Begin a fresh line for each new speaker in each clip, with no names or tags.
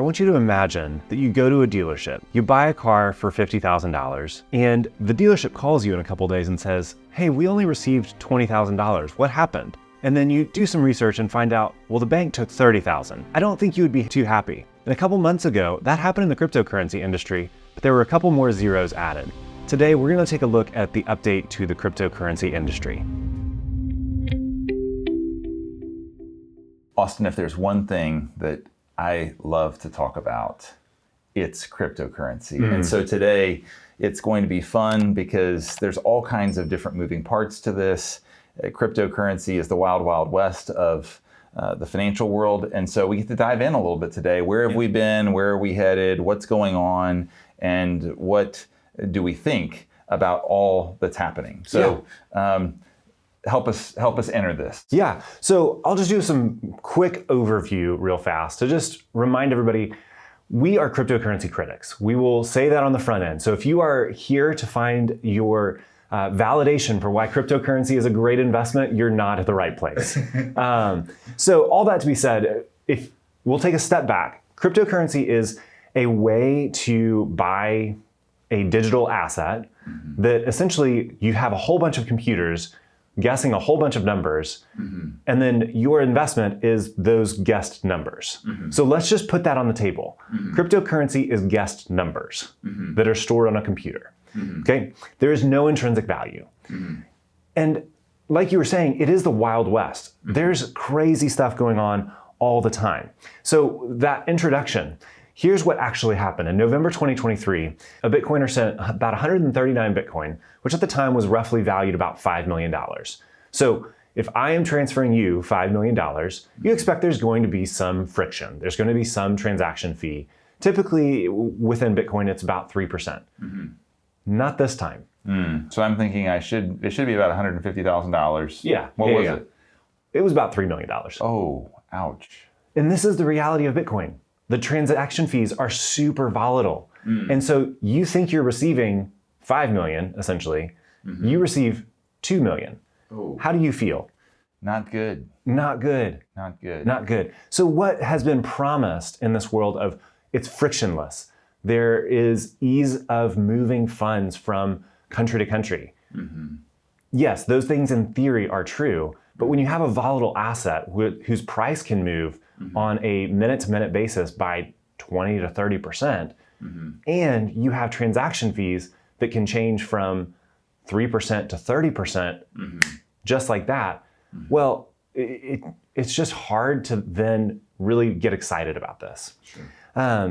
want you to imagine that you go to a dealership, you buy a car for $50,000, and the dealership calls you in a couple days and says, hey, we only received $20,000. What happened? And then you do some research and find out, well, the bank took $30,000. I don't think you would be too happy. And a couple months ago, that happened in the cryptocurrency industry, but there were a couple more zeros added. Today, we're going to take a look at the update to the cryptocurrency industry.
Austin, if there's one thing that I love to talk about, it's cryptocurrency. And so today, it's going to be fun because there's all kinds of different moving parts to this. Cryptocurrency is the wild, wild west of the financial world. And so we get to dive in a little bit today. Where have we been? Where are we headed? What's going on? And what do we think about all that's happening? So help us enter this.
Yeah, so I'll just do some quick overview real fast to just remind everybody, we are cryptocurrency critics. We will say that on the front end. So if you are here to find your validation for why cryptocurrency is a great investment, you're not at the right place. So all that to be said, if we'll take a step back, cryptocurrency is a way to buy a digital asset that essentially you have a whole bunch of computers guessing a whole bunch of numbers, and then your investment is those guessed numbers. So let's just put that on the table. Cryptocurrency is guessed numbers that are stored on a computer. Okay, there is no intrinsic value. And like you were saying, it is the Wild West. There's crazy stuff going on all the time. So that introduction, here's what actually happened. In November 2023, a Bitcoiner sent about 139 Bitcoin, which at the time was roughly valued about $5 million. So if I am transferring you $5 million, you expect there's going to be some friction. There's going to be some transaction fee. Typically within Bitcoin, it's about 3%. Not this time.
So I'm thinking it should be about $150,000.
Yeah.
What was it?
It was about $3 million.
Oh, ouch.
And this is the reality of Bitcoin. The transaction fees are super volatile. And so you think you're receiving 5 million, essentially. You receive 2 million.
Oh.
How do you feel?
Not good.
Not good.
Not good.
Not good. So what has been promised in this world of it's frictionless? There is ease of moving funds from country to country. Yes, those things in theory are true, but when you have a volatile asset whose price can move on a minute-to-minute basis by 20 to 30%, and you have transaction fees that can change from 3% to 30%, just like that, well, it's just hard to then really get excited about this.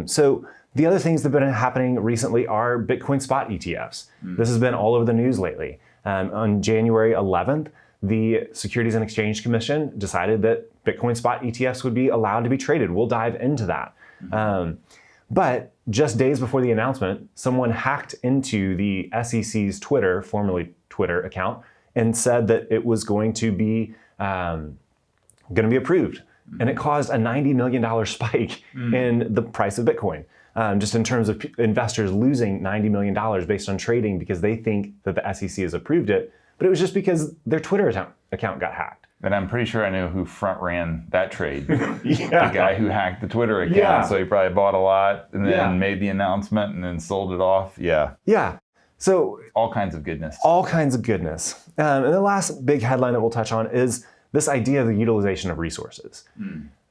So the other things that have been happening recently are Bitcoin spot ETFs. This has been all over the news lately. On January 11th, the Securities and Exchange Commission decided that Bitcoin spot ETFs would be allowed to be traded. We'll dive into that. But just days before the announcement, someone hacked into the SEC's Twitter, formerly Twitter account, and said that it was going to be approved. And it caused a $90 million spike in the price of Bitcoin. Just in terms of investors losing $90 million based on trading because they think that the SEC has approved it, but it was just because their Twitter account got hacked.
And I'm pretty sure I know who front ran that trade. The guy who hacked the Twitter account. So he probably bought a lot and then made the announcement and then sold it off.
Yeah. So
all kinds of goodness.
All kinds of goodness. And the last big headline that we'll touch on is this idea of the utilization of resources.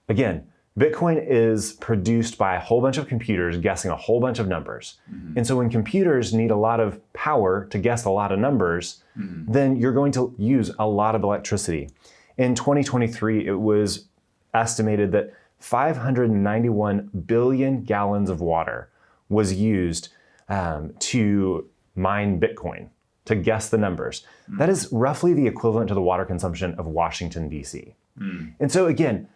Again, Bitcoin is produced by a whole bunch of computers guessing a whole bunch of numbers. And so when computers need a lot of power to guess a lot of numbers, then you're going to use a lot of electricity. In 2023, it was estimated that 591 billion gallons of water was used to mine Bitcoin, to guess the numbers. That is roughly the equivalent to the water consumption of Washington, D.C. And so again,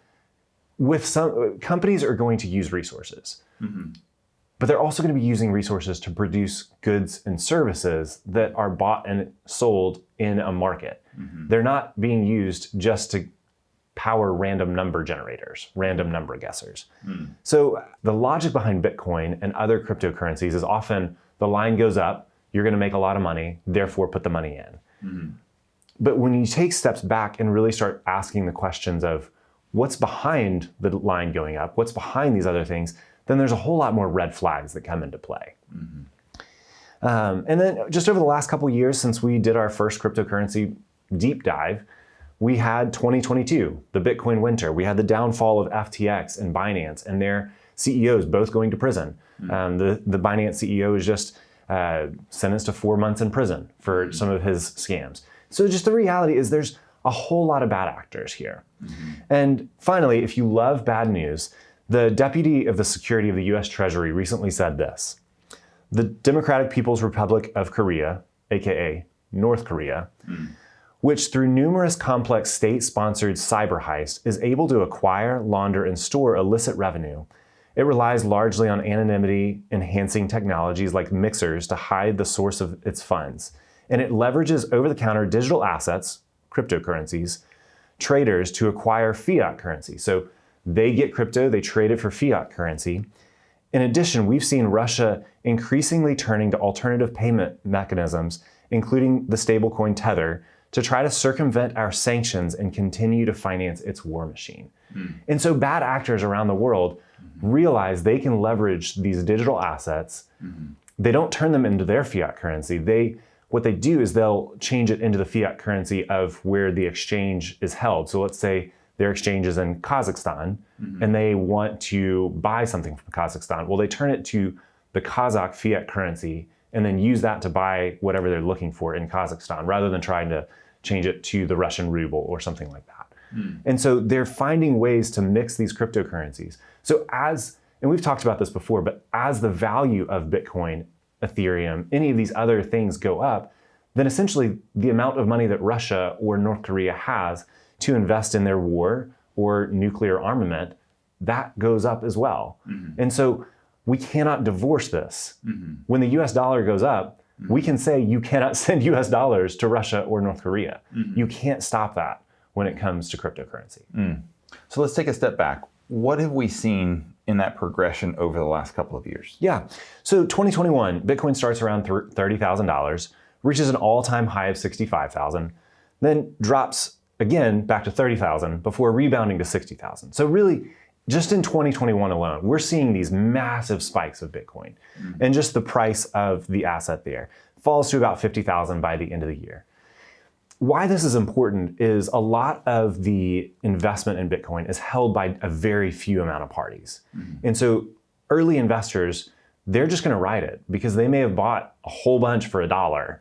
with some companies are going to use resources, but they're also going to be using resources to produce goods and services that are bought and sold in a market. They're not being used just to power random number generators, random number guessers. So the logic behind Bitcoin and other cryptocurrencies is often the line goes up, you're going to make a lot of money, therefore put the money in. But when you take steps back and really start asking the questions of what's behind the line going up, what's behind these other things, then there's a whole lot more red flags that come into play. And then just over the last couple of years since we did our first cryptocurrency deep dive, we had 2022, the Bitcoin winter. We had the downfall of FTX and Binance and their CEOs both going to prison. The Binance CEO is just sentenced to 4 months in prison for some of his scams. So just the reality is there's a whole lot of bad actors here. And finally, if you love bad news, the Deputy of the Security of the US Treasury recently said this: the Democratic People's Republic of Korea, aka North Korea, which through numerous complex state-sponsored cyber heists is able to acquire, launder, and store illicit revenue. It relies largely on anonymity-enhancing technologies like mixers to hide the source of its funds. And it leverages over-the-counter digital assets, cryptocurrencies, traders to acquire fiat currency. So they get crypto, they trade it for fiat currency. In addition, we've seen Russia increasingly turning to alternative payment mechanisms, including the stablecoin Tether, to try to circumvent our sanctions and continue to finance its war machine. And so bad actors around the world realize they can leverage these digital assets. They don't turn them into their fiat currency. What they do is they'll change it into the fiat currency of where the exchange is held. So let's say their exchange is in Kazakhstan and they want to buy something from Kazakhstan. Well, they turn it to the Kazakh fiat currency and then use that to buy whatever they're looking for in Kazakhstan rather than trying to change it to the Russian ruble or something like that. And so they're finding ways to mix these cryptocurrencies. So and we've talked about this before, but as the value of Bitcoin, Ethereum, any of these other things go up, then essentially the amount of money that Russia or North Korea has to invest in their war or nuclear armament, that goes up as well. And so we cannot divorce this. When the US dollar goes up, we can say you cannot send US dollars to Russia or North Korea. You can't stop that when it comes to cryptocurrency.
So let's take a step back. What have we seen in that progression over the last couple of years?
Yeah. So 2021, Bitcoin starts around $30,000, reaches an all-time high of 65,000, then drops again back to 30,000 before rebounding to 60,000. So really, just in 2021 alone, we're seeing these massive spikes of Bitcoin. And just the price of the asset there falls to about 50,000 by the end of the year. Why this is important is a lot of the investment in Bitcoin is held by a very few amount of parties. And so early investors, they're just going to ride it because they may have bought a whole bunch for $1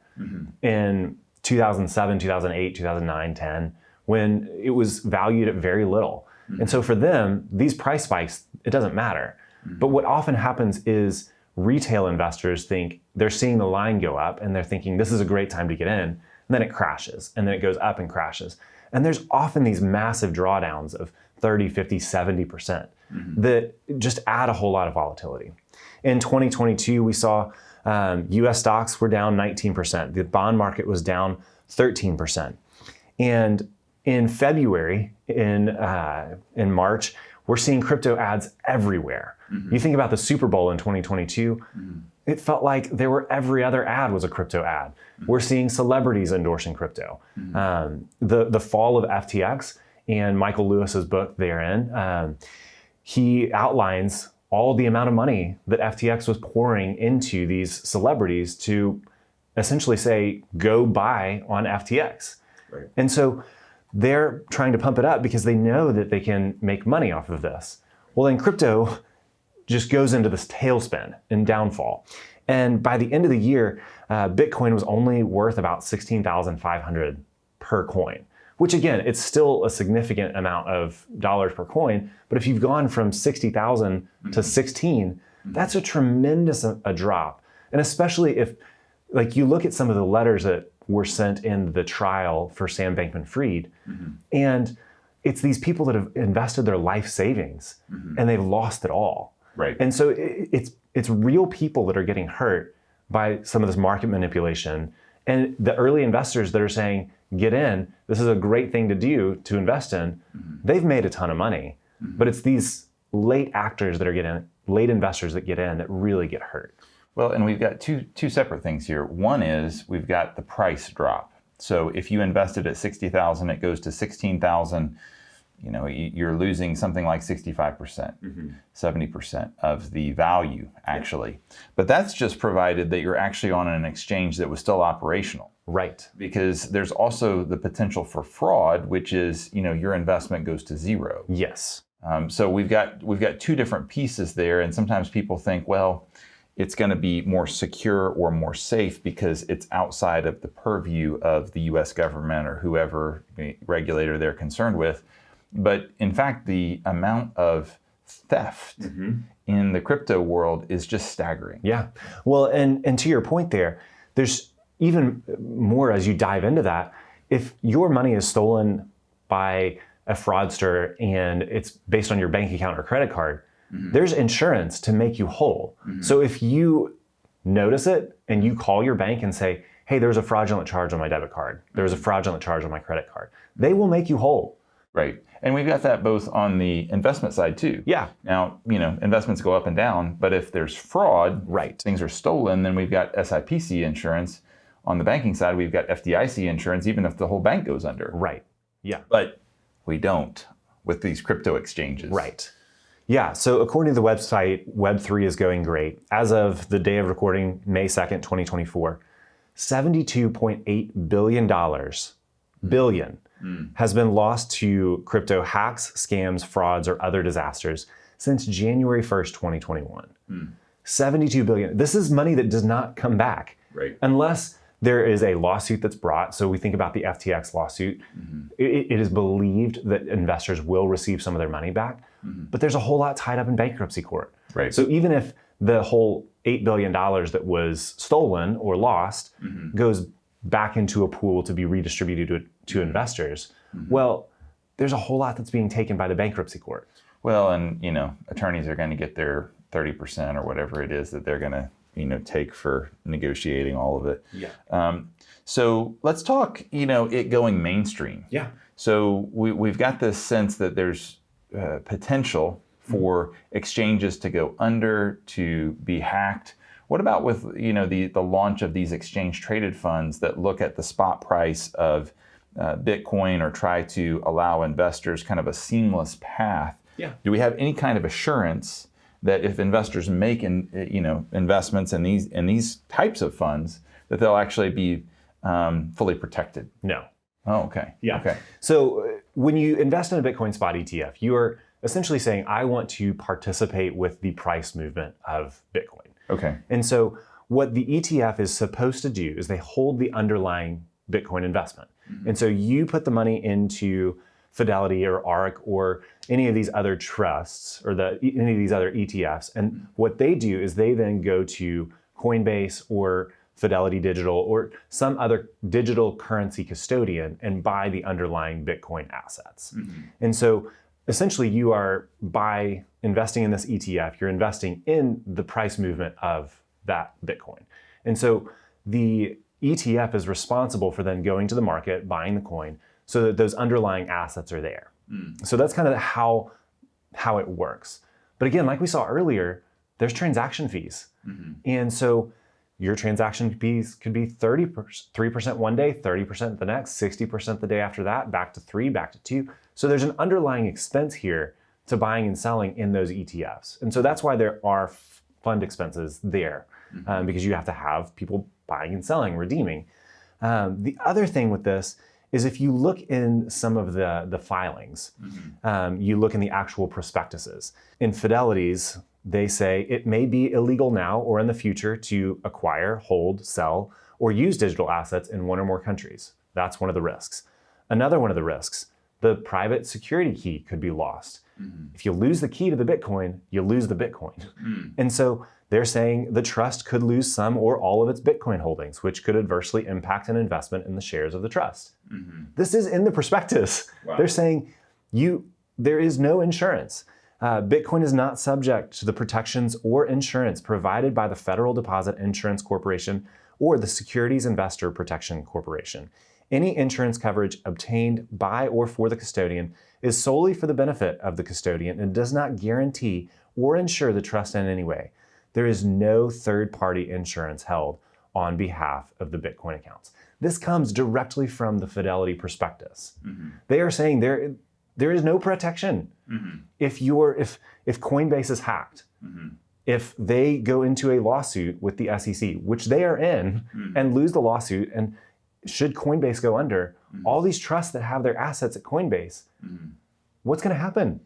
in 2007, 2008, 2009, 10, when it was valued at very little. And so for them, these price spikes, it doesn't matter. But what often happens is retail investors think they're seeing the line go up and they're thinking this is a great time to get in. And then it crashes, and then it goes up and crashes. And there's often these massive drawdowns of 30, 50, 70% that just add a whole lot of volatility. In 2022, we saw US stocks were down 19%. The bond market was down 13%. And in February, in March, we're seeing crypto ads everywhere. You think about the Super Bowl in 2022, it felt like every other ad was a crypto ad. We're seeing celebrities endorsing crypto. The fall of FTX and Michael Lewis's book therein, he outlines all the amount of money that FTX was pouring into these celebrities to essentially say, go buy on FTX. Right. And so they're trying to pump it up because they know that they can make money off of this. Well, then crypto just goes into this tailspin and downfall. And by the end of the year, Bitcoin was only worth about $16,500 per coin, which again, it's still a significant amount of dollars per coin. But if you've gone from 60,000 to 16, that's a tremendous a drop. And especially if, like, you look at some of the letters that were sent in the trial for Sam Bankman-Fried, and it's these people that have invested their life savings and they've lost it all.
Right.
And so it's real people that are getting hurt by some of this market manipulation. And the early investors that are saying, get in, this is a great thing to do to invest in, they've made a ton of money. But it's these late actors that are getting, late investors that get in that really get hurt.
Well, and we've got two separate things here. One is we've got the price drop. So if you invested at 60,000, it goes to 16,000. you're losing something like 65%, 70% of the value, actually. Yeah. But that's just provided that you're actually on an exchange that was still operational.
Right.
Because there's also the potential for fraud, which is, your investment goes to zero.
Yes.
So we've got two different pieces there, and sometimes people think, well, it's going to be more secure or more safe because it's outside of the purview of the U.S. government or whoever regulator they're concerned with. But in fact, the amount of theft in the crypto world is just staggering.
Yeah. Well, and to your point there's even more as you dive into that. If your money is stolen by a fraudster and it's based on your bank account or credit card, there's insurance to make you whole. So if you notice it and you call your bank and say, hey, there's a fraudulent charge on my debit card, there's a fraudulent charge on my credit card, they will make you whole.
Right. And we've got that both on the investment side too.
Yeah.
Now, investments go up and down, but if there's fraud,
right,
things are stolen, then we've got SIPC insurance. On the banking side, we've got FDIC insurance, even if the whole bank goes under.
Right. Yeah.
But we don't with these crypto exchanges.
Right. Yeah. So according to the website, Web3 is going great. As of the day of recording, May 2nd, 2024, $72.8 billion has been lost to crypto hacks, scams, frauds, or other disasters since January 1st, 2021. 72 billion. This is money that does not come back.
Right.
Unless there is a lawsuit that's brought. So we think about the FTX lawsuit. It is believed that investors will receive some of their money back, but there's a whole lot tied up in bankruptcy court.
Right.
So even if the whole $8 billion that was stolen or lost goes back into a pool to be redistributed to investors, well, there's a whole lot that's being taken by the bankruptcy court.
Well, and attorneys are going to get their 30% or whatever it is that they're going to take for negotiating all of it.
Yeah.
So let's talk, it going mainstream.
Yeah.
So we've got this sense that there's potential for exchanges to go under, to be hacked. What about with the launch of these exchange traded funds that look at the spot price of Bitcoin or try to allow investors kind of a seamless path?
Yeah.
Do we have any kind of assurance that if investors make investments in these types of funds, that they'll actually be fully protected?
No.
Oh, okay.
Yeah.
Okay.
So when you invest in a Bitcoin spot ETF, you are essentially saying, I want to participate with the price movement of Bitcoin.
Okay.
And so what the ETF is supposed to do is they hold the underlying Bitcoin investment. And so you put the money into Fidelity or ARK or any of these other trusts or any of these other ETFs. And what they do is they then go to Coinbase or Fidelity Digital or some other digital currency custodian and buy the underlying Bitcoin assets. And so essentially you are, by investing in this ETF, you're investing in the price movement of that Bitcoin. And so the ETF is responsible for then going to the market, buying the coin, so that those underlying assets are there. So that's kind of how it works. But again, like we saw earlier, there's transaction fees. And so your transaction fees could be 3% one day, 30% the next, 60% the day after that, back to 3, back to 2. So there's an underlying expense here to buying and selling in those ETFs. And so that's why there are fund expenses there, because you have to have people buying and selling, redeeming. The other thing with this is if you look in some of the filings, you look in the actual prospectuses. In Fidelity's, they say it may be illegal now or in the future to acquire, hold, sell, or use digital assets in one or more countries. That's one of the risks. Another one of the risks, the private security key could be lost. If you lose the key to the Bitcoin, you lose the Bitcoin. And so they're saying the trust could lose some or all of its Bitcoin holdings, which could adversely impact an investment in the shares of the trust. This is in the prospectus. Wow. They're saying there is no insurance. Bitcoin is not subject to the protections or insurance provided by the Federal Deposit Insurance Corporation or the Securities Investor Protection Corporation. Any insurance coverage obtained by or for the custodian is solely for the benefit of the custodian and does not guarantee or insure the trust in any way. There is no third-party insurance held on behalf of the Bitcoin accounts. This comes directly from the Fidelity prospectus. They are saying there is no protection. If Coinbase is hacked, if they go into a lawsuit with the SEC, which they are in, and lose the lawsuit, and should Coinbase go under, all these trusts that have their assets at Coinbase, what's going to happen?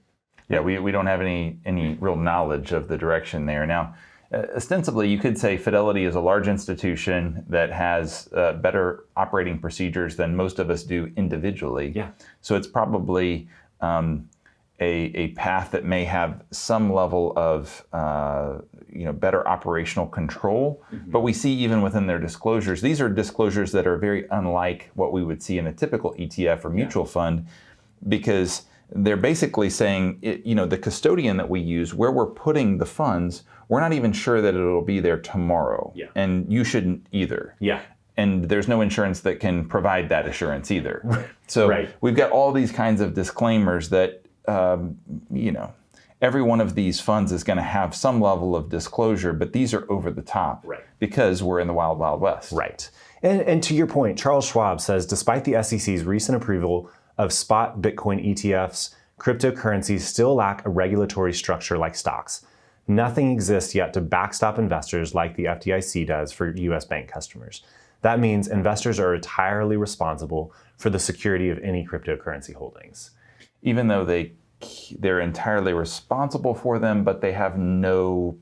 Yeah, we don't have any real knowledge of the direction there. Now, ostensibly, you could say Fidelity is a large institution that has better operating procedures than most of us do individually.
Yeah.
So it's probably a path that may have some level of better operational control. But we see even within their disclosures, these are disclosures that are very unlike what we would see in a typical ETF or mutual fund, because they're basically saying, the custodian that we use, where we're putting the funds, we're not even sure that it'll be there tomorrow.
Yeah.
And you shouldn't either.
Yeah.
And there's no insurance that can provide that assurance either.
Right.
So we've got all these kinds of disclaimers that, every one of these funds is going to have some level of disclosure, but these are over the top because we're in the wild, wild west.
Right. And to your point, Charles Schwab says, despite the SEC's recent approval of spot Bitcoin ETFs, cryptocurrencies still lack a regulatory structure like stocks. Nothing exists yet to backstop investors like the FDIC does for US bank customers. That means investors are entirely responsible for the security of any cryptocurrency holdings.
Even though they're entirely responsible for them, but they have no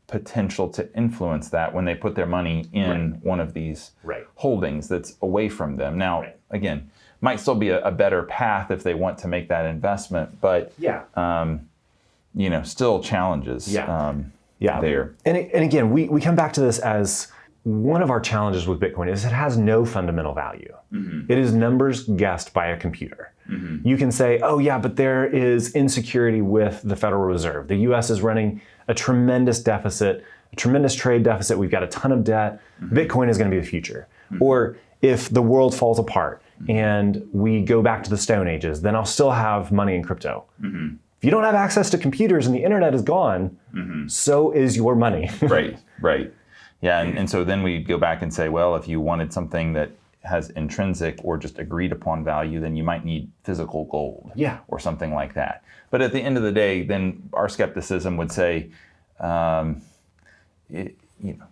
potential to influence that when they put their money in one of these holdings that's away from them. Now, again, might still be a better path if they want to make that investment, but still challenges there.
And again, we come back to this as one of our challenges with Bitcoin is it has no fundamental value. It is numbers guessed by a computer. You can say, oh yeah, but there is insecurity with the Federal Reserve. The US is running a tremendous deficit, a tremendous trade deficit. We've got a ton of debt. Bitcoin is going to be the future. Or if the world falls apart and we go back to the Stone Ages, then I'll still have money in crypto. If you don't have access to computers and the internet is gone, so is your money.
Right. Yeah, and so then we go back and say, well, if you wanted something that has intrinsic or just agreed upon value, then you might need physical gold or something like that. But at the end of the day, then our skepticism would say,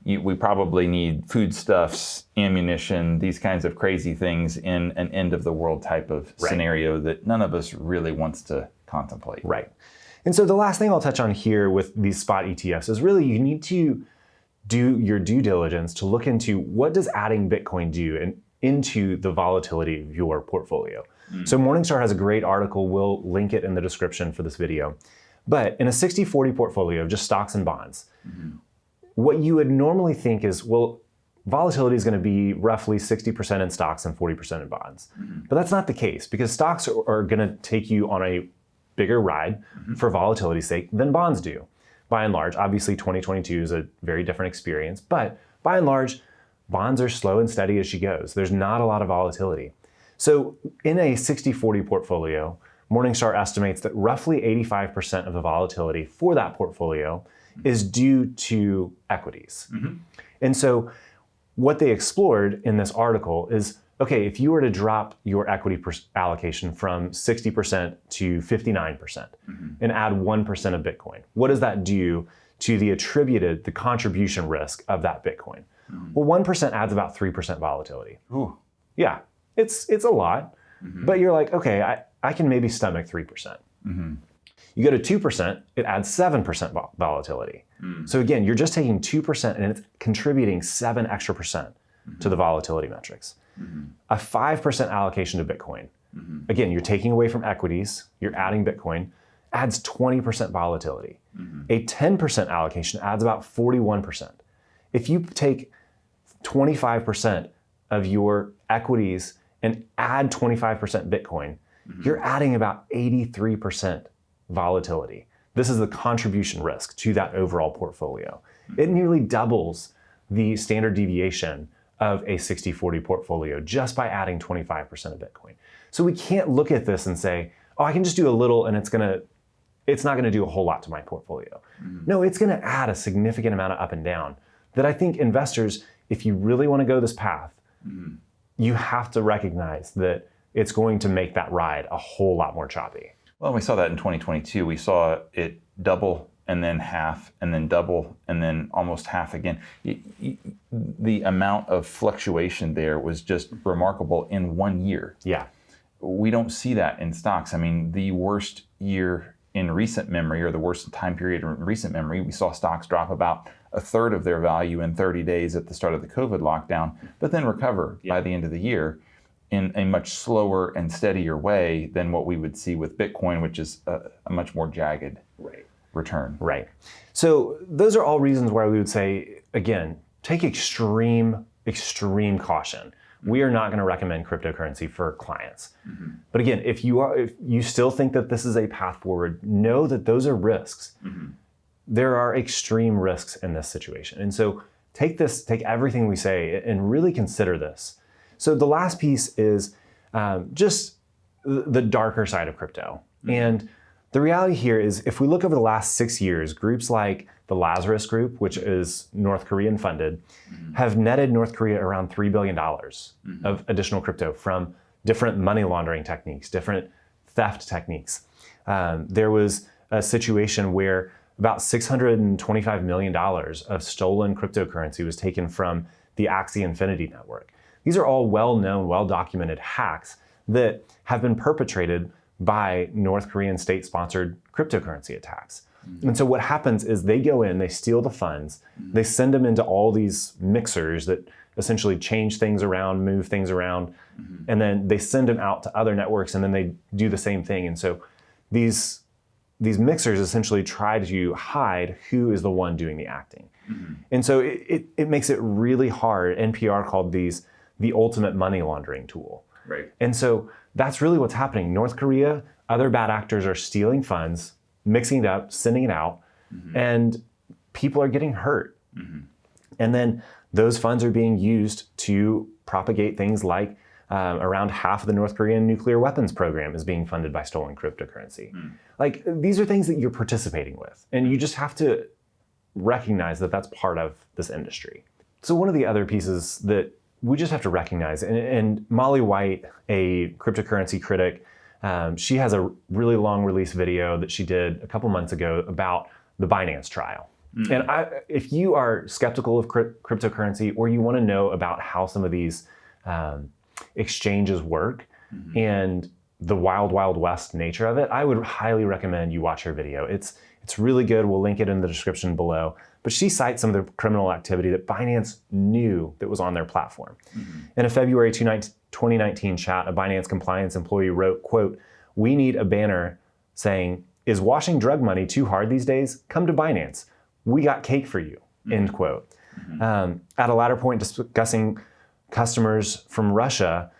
we probably need foodstuffs, ammunition, these kinds of crazy things in an end of the world type of scenario that none of us really wants to contemplate.
Right. And so the last thing I'll touch on here with these spot ETFs is really you need to do your due diligence to look into what does adding Bitcoin do into the volatility of your portfolio. So Morningstar has a great article. We'll link it in the description for this video. But in a 60-40 portfolio of just stocks and bonds, what you would normally think is, well, volatility is going to be roughly 60% in stocks and 40% in bonds. But that's not the case, because stocks are going to take you on a bigger ride for volatility's sake than bonds do. By and large, obviously 2022 is a very different experience, but by and large, bonds are slow and steady as she goes. There's not a lot of volatility. So in a 60-40 portfolio, Morningstar estimates that roughly 85% of the volatility for that portfolio is due to equities. And so what they explored in this article is, okay, if you were to drop your equity allocation from 60% to 59% and add 1% of Bitcoin, what does that do to the contribution risk of that Bitcoin? Well, 1% adds about 3% volatility.
Ooh.
Yeah, it's a lot, but you're like, okay, I can maybe stomach 3%. You go to 2%, it adds 7% volatility. So again, you're just taking 2% and it's contributing 7 extra percent to the volatility metrics. A 5% allocation to Bitcoin. Again, you're taking away from equities, you're adding Bitcoin, adds 20% volatility. A 10% allocation adds about 41%. If you take 25% of your equities and add 25% Bitcoin, you're adding about 83% volatility. This is the contribution risk to that overall portfolio. It nearly doubles the standard deviation of a 60-40 portfolio just by adding 25% of Bitcoin. So we can't look at this and say, oh, I can just do a little and it's not gonna do a whole lot to my portfolio. No, it's gonna add a significant amount of up and down that I think investors, if you really wanna go this path, you have to recognize that it's going to make that ride a whole lot more choppy.
Well, we saw that in 2022. We saw it double and then half and then double and then almost half again. The amount of fluctuation there was just remarkable in 1 year.
Yeah.
We don't see that in stocks. I mean, the worst year in recent memory, or the worst time period in recent memory, we saw stocks drop about a third of their value in 30 days at the start of the COVID lockdown, but then recover by the end of the year in a much slower and steadier way than what we would see with Bitcoin, which is a much more jagged return.
Right. So those are all reasons why we would say, again, take extreme caution. We are not going to recommend cryptocurrency for clients. But again, if you still think that this is a path forward, know that those are risks. There are extreme risks in this situation. And so take everything we say and really consider this. So the last piece is just the darker side of crypto. And the reality here is, if we look over the last 6 years, groups like the Lazarus Group, which is North Korean funded, have netted North Korea around $3 billion of additional crypto from different money laundering techniques, different theft techniques. There was a situation where about $625 million of stolen cryptocurrency was taken from the Axie Infinity network. These are all well-known, well-documented hacks that have been perpetrated by North Korean state-sponsored cryptocurrency attacks. And so what happens is they go in, they steal the funds, they send them into all these mixers that essentially change things around, move things around, and then they send them out to other networks, and then they do the same thing. And so these mixers essentially try to hide who is the one doing the acting. And so it makes it really hard. NPR called these the ultimate money laundering tool.
Right.
And so that's really what's happening. North Korea, other bad actors are stealing funds, mixing it up, sending it out, and people are getting hurt. And then those funds are being used to propagate things like around half of the North Korean nuclear weapons program is being funded by stolen cryptocurrency. Like, these are things that you're participating with, and you just have to recognize that that's part of this industry. So one of the other pieces that we just have to recognize, and Molly White, a cryptocurrency critic, she has a really long release video that she did a couple months ago about the Binance trial. And if you are skeptical of cryptocurrency, or you want to know about how some of these exchanges work and the wild, wild west nature of it, I would highly recommend you watch her video. It's really good. We'll link it in the description below. But she cites some of the criminal activity that Binance knew that was on their platform. In a February 2019 chat, a Binance compliance employee wrote, quote, "We need a banner saying, 'Is washing drug money too hard these days? Come to Binance. We got cake for you,' end quote. At a latter point, discussing customers from Russia,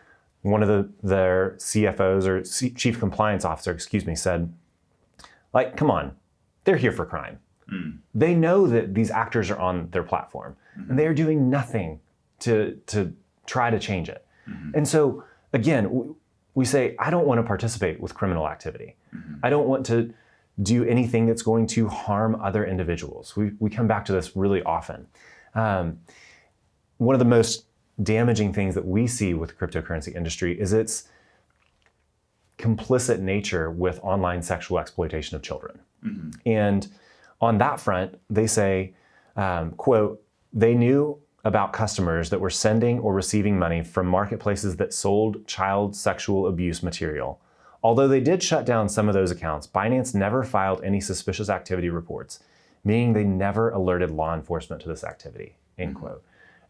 one of their CFOs, or chief compliance officer, said, like, come on, they're here for crime. They know that these actors are on their platform, and they are doing nothing to try to change it. And so, again, we say, I don't want to participate with criminal activity. I don't want to do anything that's going to harm other individuals. We come back to this really often. One of the most damaging things that we see with the cryptocurrency industry is its complicit nature with online sexual exploitation of children. And on that front, they say, quote, "They knew about customers that were sending or receiving money from marketplaces that sold child sexual abuse material. Although they did shut down some of those accounts, Binance never filed any suspicious activity reports, meaning they never alerted law enforcement to this activity," end quote.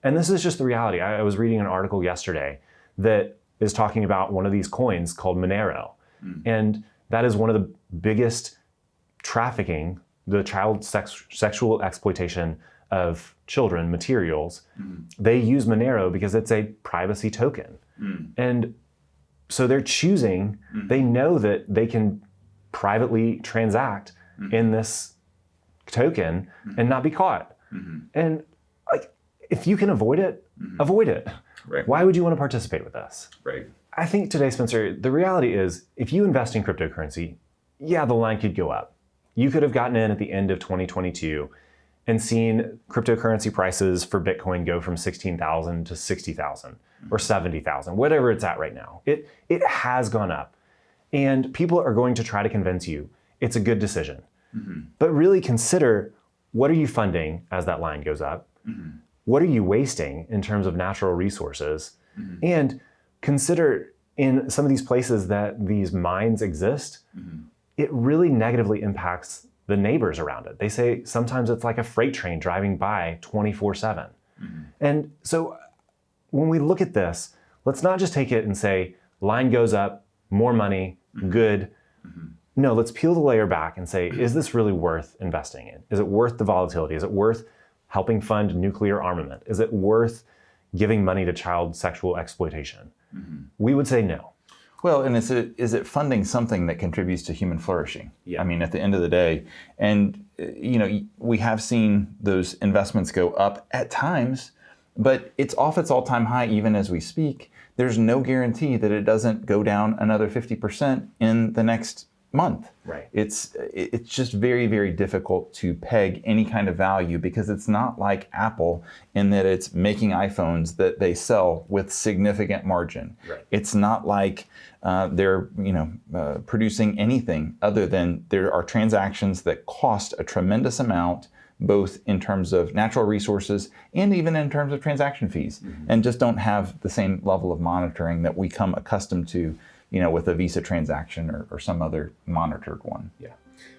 And this is just the reality. I was reading an article yesterday that is talking about one of these coins called Monero. And that is one of the biggest trafficking, the child sexual exploitation of children materials. They use Monero because it's a privacy token. And so they're choosing, they know that they can privately transact in this token and not be caught. And like, if you can avoid it, avoid it.
Right.
Why would you want to participate with us?
Right.
I think today, Spencer, the reality is, if you invest in cryptocurrency, yeah, the line could go up. You could have gotten in at the end of 2022 and seen cryptocurrency prices for Bitcoin go from 16,000 to 60,000 or 70,000, whatever it's at right now. It has gone up. And people are going to try to convince you it's a good decision. But really consider, what are you funding as that line goes up? What are you wasting in terms of natural resources? And consider, in some of these places that these mines exist, it really negatively impacts the neighbors around it. They say sometimes it's like a freight train driving by 24/7. And so when we look at this, let's not just take it and say, line goes up, more money, good. No, let's peel the layer back and say, is this really worth investing in? Is it worth the volatility? Is it worth helping fund nuclear armament? Is it worth giving money to child sexual exploitation? We would say no.
Well, and is it funding something that contributes to human flourishing?
Yeah.
I mean, at the end of the day, and we have seen those investments go up at times, but it's off its all-time high even as we speak. There's no guarantee that it doesn't go down another 50% in the next month.
Right.
It's just very, very difficult to peg any kind of value, because it's not like Apple in that it's making iPhones that they sell with significant margin.
Right.
It's not like they're producing anything other than there are transactions that cost a tremendous amount, both in terms of natural resources and even in terms of transaction fees, and just don't have the same level of monitoring that we come accustomed to, with a Visa transaction or some other monitored one.
Yeah.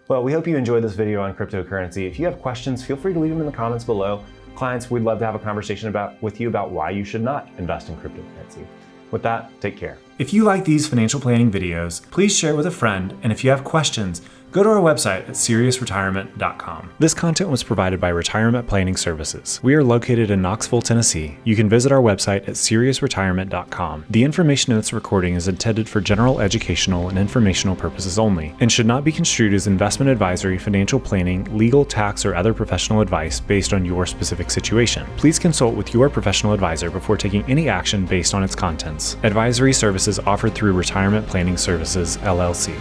Well, we hope you enjoyed this video on cryptocurrency. If you have questions, feel free to leave them in the comments below. Clients, we'd love to have a conversation with you about why you should not invest in cryptocurrency. With that, take care. If you like these financial planning videos, please share it with a friend. And if you have questions, go to our website at seriousretirement.com. This content was provided by Retirement Planning Services. We are located in Knoxville, Tennessee. You can visit our website at seriousretirement.com. The information in this recording is intended for general educational and informational purposes only, and should not be construed as investment advisory, financial planning, legal, tax, or other professional advice based on your specific situation. Please consult with your professional advisor before taking any action based on its contents. Advisory services offered through Retirement Planning Services, LLC.